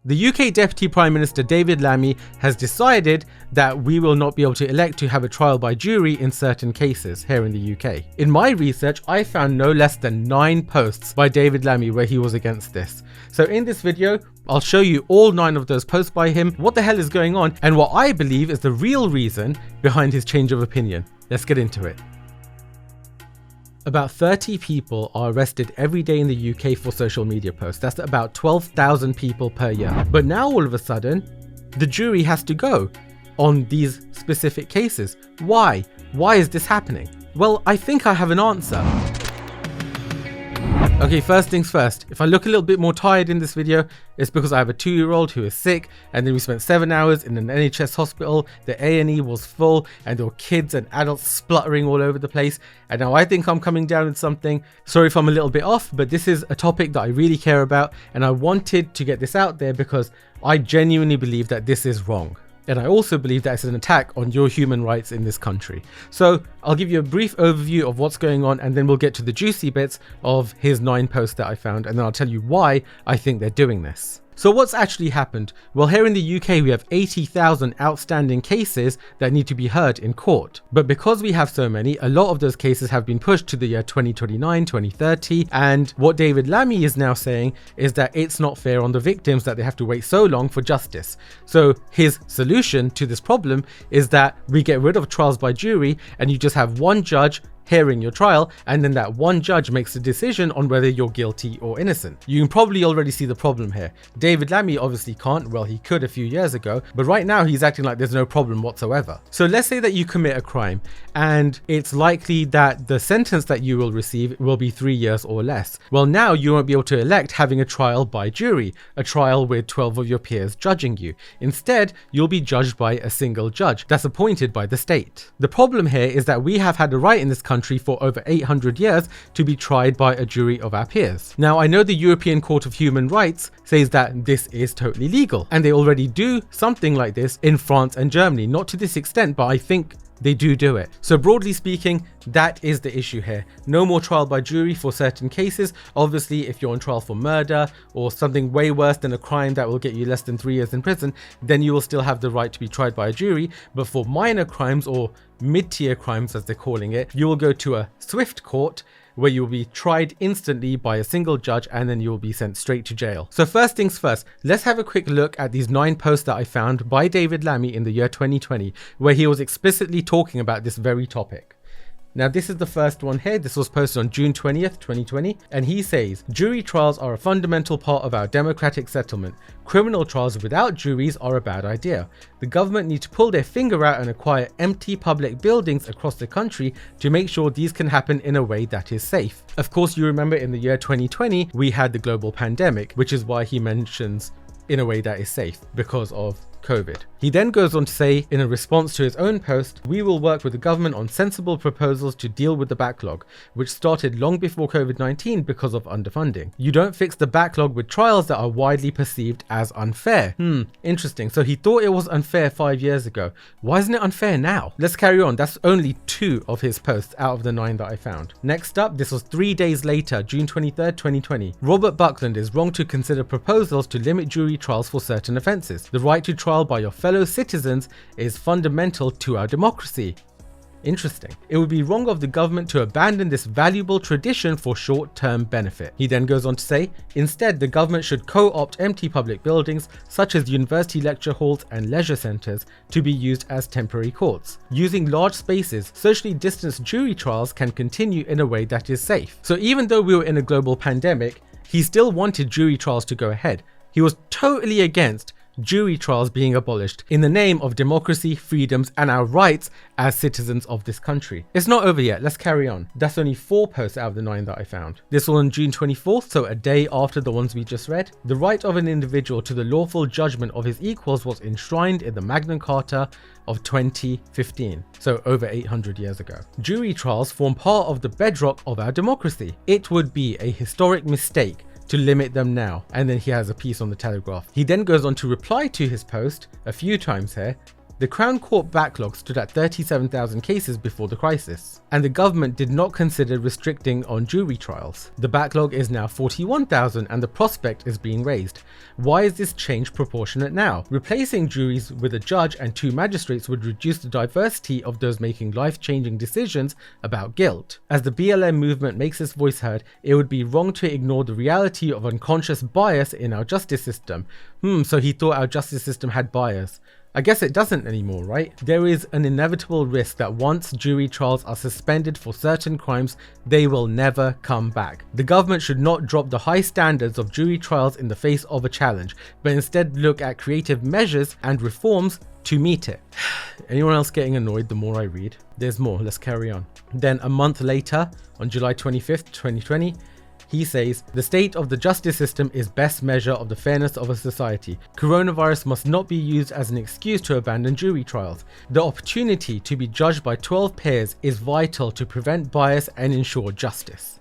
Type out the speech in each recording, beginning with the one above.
The UK Deputy Prime Minister David Lammy has decided that we will not be able to elect to have a trial by jury in certain cases here in the UK. In my research, I found no less than 9 posts by David Lammy where he was against this. So in this video, I'll show you all 9 of those posts by him, what the hell is going on, and what I believe is the real reason behind his change of opinion. Let's get into it. About 30 people are arrested every day in the UK for social media posts. That's about 12,000 people per year. But now all of a sudden, the jury has to go on these specific cases. Why? Why is this happening? Well, I think I have an answer. Okay, first things first, if I look a little bit more tired in this video, it's because I have a 2-year-old who is sick, and then we spent 7 hours in an NHS hospital, the A&E was full, and there were kids and adults spluttering all over the place, and now I think I'm coming down with something. Sorry if I'm a little bit off, but this is a topic that I really care about, and I wanted to get this out there because I genuinely believe that this is wrong. And I also believe that it's an attack on your human rights in this country. So I'll give you a brief overview of what's going on, and then we'll get to the juicy bits of his 9 posts that I found, and then I'll tell you why I think they're doing this. So what's actually happened? Well, here in the UK, we have 80,000 outstanding cases that need to be heard in court. But because we have so many, a lot of those cases have been pushed to the year 2029, 2030. And what David Lammy is now saying is that it's not fair on the victims that they have to wait so long for justice. So his solution to this problem is that we get rid of trials by jury and you just have one judge hearing your trial, and then that one judge makes a decision on whether you're guilty or innocent. You can probably already see the problem here. David Lammy obviously can't, well, he could a few years ago, but right now he's acting like there's no problem whatsoever. So let's say that you commit a crime and it's likely that the sentence that you will receive will be 3 years or less. Well, now you won't be able to elect having a trial by jury, a trial with 12 of your peers judging you. Instead, you'll be judged by a single judge that's appointed by the state. The problem here is that we have had a right in this country for over 800 years to be tried by a jury of our peers. Now, I know the European Court of Human Rights says that this is totally legal, and they already do something like this in France and Germany. Not to this extent, but I think they do it. So broadly speaking, that is the issue here. No more trial by jury for certain cases. Obviously, if you're on trial for murder or something way worse than a crime that will get you less than 3 years in prison, then you will still have the right to be tried by a jury. But for minor crimes, or mid-tier crimes as they're calling it, you will go to a swift court where you will be tried instantly by a single judge, and then you will be sent straight to jail. So first things first, let's have a quick look at these 9 posts that I found by David Lammy in the year 2020, where he was explicitly talking about this very topic. Now, this is the first one here. This was posted on June 20th, 2020. And he says, jury trials are a fundamental part of our democratic settlement. Criminal trials without juries are a bad idea. The government need to pull their finger out and acquire empty public buildings across the country to make sure these can happen in a way that is safe. Of course, you remember in the year 2020, we had the global pandemic, which is why he mentions in a way that is safe because of COVID. He then goes on to say, in a response to his own post, we will work with the government on sensible proposals to deal with the backlog, which started long before COVID-19 because of underfunding. You don't fix the backlog with trials that are widely perceived as unfair. Interesting. So he thought it was unfair 5 years ago. Why isn't it unfair now? Let's carry on. That's only 2 of his posts out of the 9 that I found. Next up, this was 3 days later, June 23rd, 2020. Robert Buckland is wrong to consider proposals to limit jury trials for certain offences. The right to trial by your fellow citizens is fundamental to our democracy. Interesting. It would be wrong of the government to abandon this valuable tradition for short-term benefit. He then goes on to say, instead, the government should co-opt empty public buildings such as university lecture halls and leisure centres to be used as temporary courts. Using large spaces, socially distanced jury trials can continue in a way that is safe. So even though we were in a global pandemic, he still wanted jury trials to go ahead. He was totally against jury trials being abolished in the name of democracy, freedoms, and our rights as citizens of this country. It's not over yet. Let's carry on. That's only 4 posts out of the 9 that I found. This was on June 24th, so a day after the ones we just read. The right of an individual to the lawful judgment of his equals was enshrined in the Magna Carta of 2015, so over 800 years ago. Jury trials form part of the bedrock of our democracy. It would be a historic mistake to limit them now. And then he has a piece on the Telegraph. He then goes on to reply to his post a few times here, The Crown Court backlog stood at 37,000 cases before the crisis, and the government did not consider restricting on jury trials. The backlog is now 41,000 and the prospect is being raised. Why is this change proportionate now? Replacing juries with a judge and 2 magistrates would reduce the diversity of those making life-changing decisions about guilt. As the BLM movement makes its voice heard, it would be wrong to ignore the reality of unconscious bias in our justice system. So he thought our justice system had bias. I guess it doesn't anymore, right? There is an inevitable risk that once jury trials are suspended for certain crimes, they will never come back. The government should not drop the high standards of jury trials in the face of a challenge, but instead look at creative measures and reforms to meet it. Anyone else getting annoyed the more I read? There's more, let's carry on. Then a month later, on July 25th, 2020, he says, the state of the justice system is best measure of the fairness of a society. Coronavirus must not be used as an excuse to abandon jury trials. The opportunity to be judged by 12 peers is vital to prevent bias and ensure justice.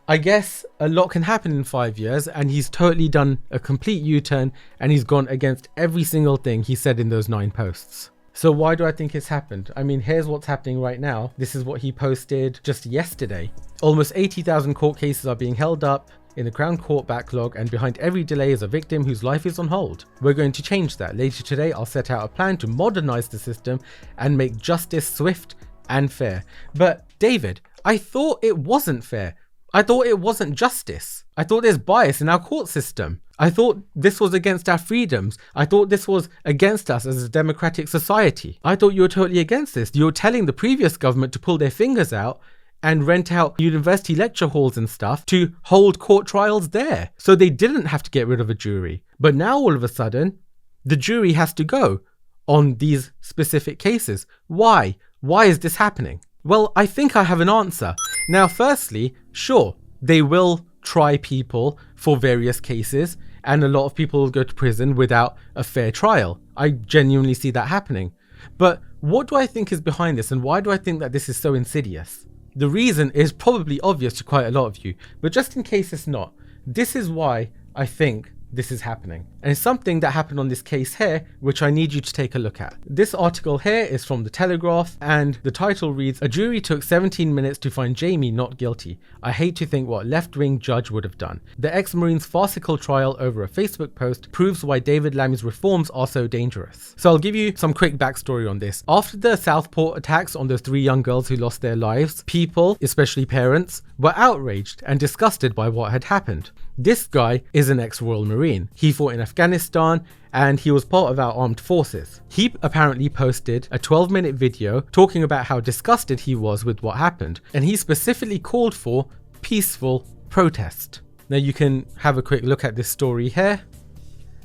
I guess a lot can happen in 5 years, and he's totally done a complete U-turn and he's gone against every single thing he said in those 9 posts. So why do I think it's happened? I mean, here's what's happening right now. This is what he posted just yesterday. Almost 80,000 court cases are being held up in the Crown Court backlog, and behind every delay is a victim whose life is on hold. We're going to change that. Later today, I'll set out a plan to modernize the system and make justice swift and fair. But David, I thought it wasn't fair. I thought it wasn't justice. I thought there's bias in our court system. I thought this was against our freedoms. I thought this was against us as a democratic society. I thought you were totally against this. You were telling the previous government to pull their fingers out and rent out university lecture halls and stuff to hold court trials there, so they didn't have to get rid of a jury. But now all of a sudden, the jury has to go on these specific cases. Why? Why is this happening? Well, I think I have an answer. Now, firstly, sure, they will try people for various cases, and a lot of people will go to prison without a fair trial. I genuinely see that happening. But what do I think is behind this, and why do I think that this is so insidious? The reason is probably obvious to quite a lot of you, but just in case it's not, this is why I think this is happening. And it's something that happened on this case here, which I need you to take a look at. This article here is from The Telegraph, and the title reads, "A jury took 17 minutes to find Jamie not guilty. I hate to think what left-wing judge would have done. The ex-Marine's farcical trial over a Facebook post proves why David Lammy's reforms are so dangerous." So I'll give you some quick backstory on this. After the Southport attacks on those 3 young girls who lost their lives, people, especially parents, were outraged and disgusted by what had happened. This guy is an ex-Royal Marine. He fought in Afghanistan and he was part of our armed forces. He apparently posted a 12-minute video talking about how disgusted he was with what happened, and he specifically called for peaceful protest. Now you can have a quick look at this story here.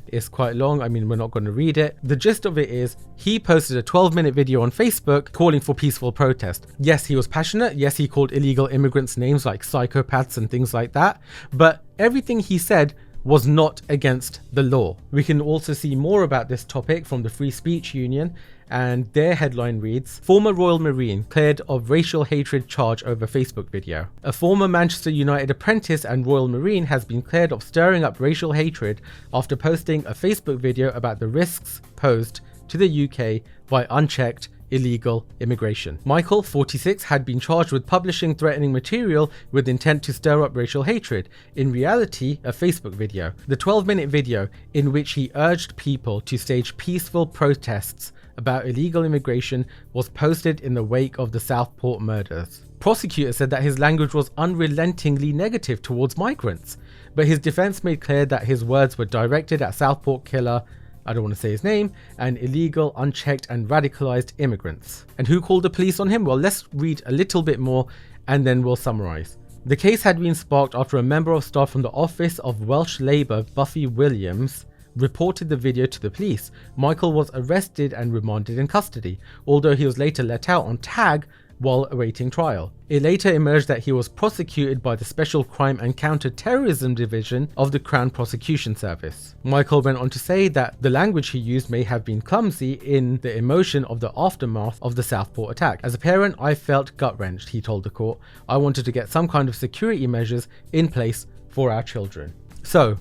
It's quite long, I mean, we're not going to read it. The gist of it is, he posted a 12-minute video on Facebook calling for peaceful protest. Yes, he was passionate. Yes, he called illegal immigrants names like psychopaths and things like that. But everything he said was not against the law. We can also see more about this topic from the Free Speech Union, and their headline reads, "Former Royal Marine cleared of racial hatred charge over Facebook video. A former Manchester United apprentice and Royal Marine has been cleared of stirring up racial hatred after posting a Facebook video about the risks posed to the UK by unchecked illegal immigration. Michael, 46, had been charged with publishing threatening material with intent to stir up racial hatred, in reality a Facebook video. The 12-minute video, in which he urged people to stage peaceful protests about illegal immigration, was posted in the wake of the Southport murders. Prosecutors said that his language was unrelentingly negative towards migrants, but his defense made clear that his words were directed at Southport killer, I don't want to say his name, and illegal, unchecked and radicalized immigrants." And who called the police on him? Well, let's read a little bit more and then we'll summarize. The case had been sparked after a member of staff from the Office of Welsh Labour, Buffy Williams, reported the video to the police. Michael was arrested and remanded in custody, although he was later let out on tag while awaiting trial. It later emerged that he was prosecuted by the Special Crime and Counter-Terrorism Division of the Crown Prosecution Service. Michael went on to say that the language he used may have been clumsy in the emotion of the aftermath of the Southport attack. "As a parent, I felt gut-wrenched," he told the court. "I wanted to get some kind of security measures in place for our children." So,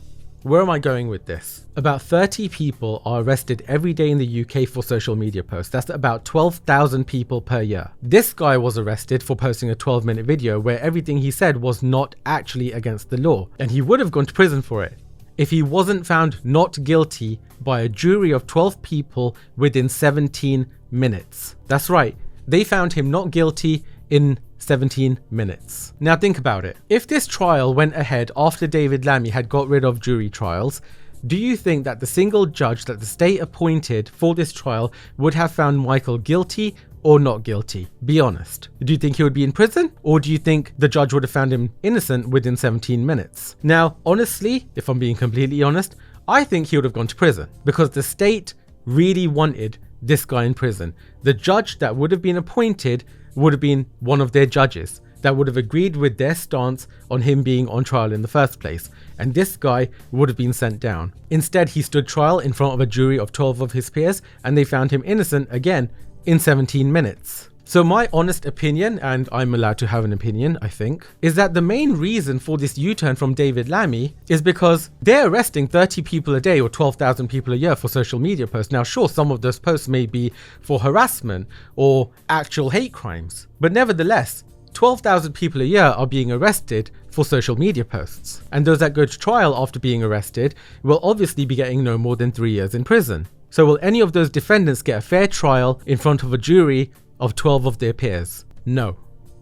where am I going with this? About 30 people are arrested every day in the UK for social media posts. That's about 12,000 people per year. This guy was arrested for posting a 12-minute video where everything he said was not actually against the law, and he would have gone to prison for it if he wasn't found not guilty by a jury of 12 people within 17 minutes. That's right, they found him not guilty in 17 minutes. Now think about it. If this trial went ahead after David Lammy had got rid of jury trials, do you think that the single judge that the state appointed for this trial would have found Michael guilty or not guilty? Be honest. Do you think he would be in prison, or do you think the judge would have found him innocent within 17 minutes? Now, honestly, if I'm being completely honest, I think he would have gone to prison because the state really wanted this guy in prison. The judge that would have been appointed would have been one of their judges that would have agreed with their stance on him being on trial in the first place, and this guy would have been sent down. Instead, he stood trial in front of a jury of 12 of his peers, and they found him innocent again in 17 minutes. So my honest opinion, and I'm allowed to have an opinion, I think, is that the main reason for this U-turn from David Lammy is because they're arresting 30 people a day or 12,000 people a year for social media posts. Now, sure, some of those posts may be for harassment or actual hate crimes, but nevertheless, 12,000 people a year are being arrested for social media posts. And those that go to trial after being arrested will obviously be getting no more than 3 years in prison. So will any of those defendants get a fair trial in front of a jury of 12 of their peers? No,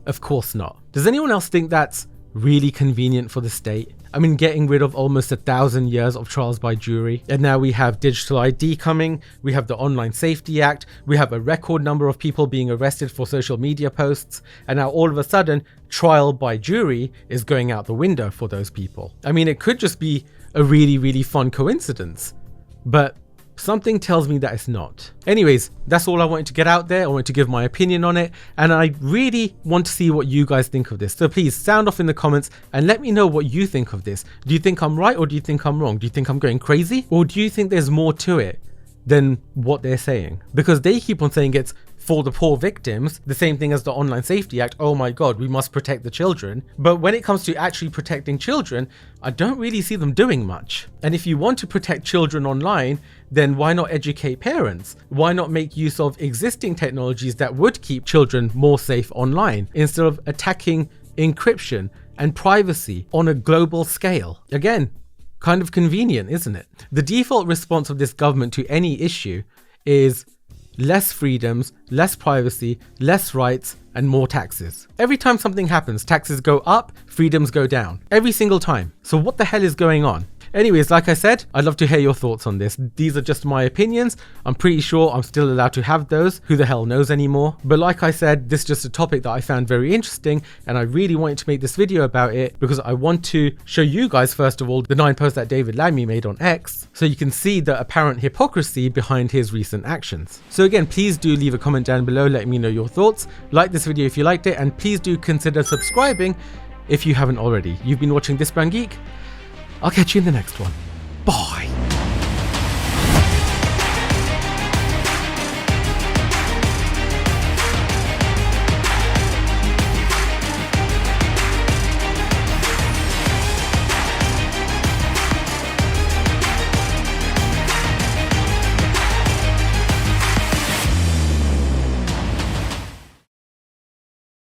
of course not. Does anyone else think that's really convenient for the state? I mean, getting rid of almost 1,000 years of trials by jury, and now we have digital ID coming, we have the Online Safety Act, we have a record number of people being arrested for social media posts, and now all of a sudden, trial by jury is going out the window for those people. I mean, it could just be a really, really fun coincidence, but something tells me that it's not. Anyways, that's all I wanted to get out there. I wanted to give my opinion on it, and I really want to see what you guys think of this. So please sound off in the comments and let me know what you think of this. Do you think I'm right, or do you think I'm wrong? Do you think I'm going crazy, or do you think there's more to it than what they're saying? Because they keep on saying it's for the poor victims, the same thing as the Online Safety Act. Oh my god, we must protect the children. But when it comes to actually protecting children, I don't really see them doing much. And if you want to protect children online, then why not educate parents? Why not make use of existing technologies that would keep children more safe online instead of attacking encryption and privacy on a global scale? Again, kind of convenient, isn't it? The default response of this government to any issue is less freedoms, less privacy, less rights, and more taxes. Every time something happens, taxes go up, freedoms go down. Every single time. So what the hell is going on? Anyways, like I said, I'd love to hear your thoughts on this. These are just my opinions. I'm pretty sure I'm still allowed to have those. Who the hell knows anymore? But like I said, this is just a topic that I found very interesting, and I really wanted to make this video about it because I want to show you guys, first of all, the 9 posts that David Lammy made on X, so you can see the apparent hypocrisy behind his recent actions. So again, please do leave a comment down below letting me know your thoughts. Like this video if you liked it, and please do consider subscribing if you haven't already. You've been watching This Brown Geek. I'll catch you in the next one. Bye.